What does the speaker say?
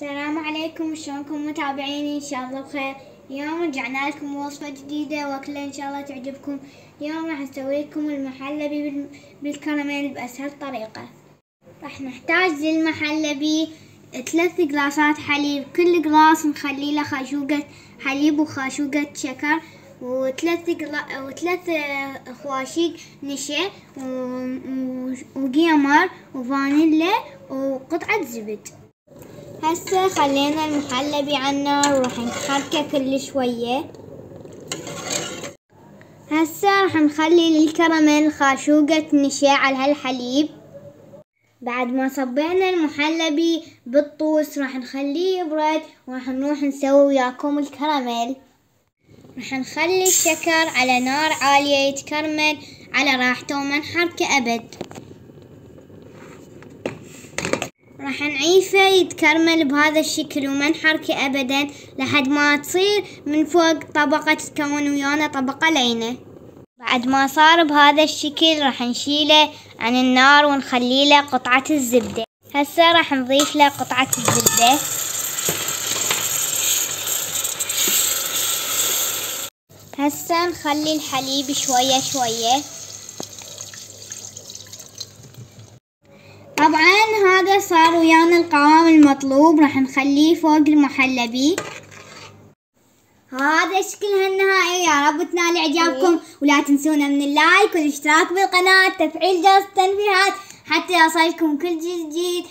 السلام عليكم، شلونكم متابعيني؟ ان شاء الله بخير. اليوم رجعنا لكم وصفة جديدة واكلة ان شاء الله تعجبكم. اليوم راح نسوي لكم المحلبي بالكراميل بأسهل طريقة. راح نحتاج للمحلبي 3 قلاصات حليب، كل قلاص نخلي له خاشوقة حليب وخاشوقة شكر، وثلاث خواشيق نشا وقمر وفانيلا وقطعة زبد. هسه خلينا المحلبي على النار وراح نحركه كل شوية. هسه راح نخلي للكراميل خاشوقة نشا على هالحليب. بعد ما صبينا المحلبي بالطوس راح نخليه يبرد وراح نروح نسوي وياكم الكراميل. راح نخلي الشكر على نار عالية يتكرمل على راحته وما نحركه أبد. راح نعيفه يتكرمل بهذا الشكل وما نحركه ابدا لحد ما تصير من فوق طبقة تتكون ويانا طبقة لينة. بعد ما صار بهذا الشكل راح نشيله عن النار ونخلي له قطعة الزبدة. هسه راح نضيف له قطعة الزبدة. هسه نخلي الحليب شوية شوية. طبعا هذا صار ويانا القوام المطلوب، راح نخليه فوق المحلبي. هذا شكلها النهائي. يا رب تنال اعجابكم، ولا تنسونا من اللايك والاشتراك بالقناة، تفعيل جرس التنبيهات حتى يصلكم كل جديد.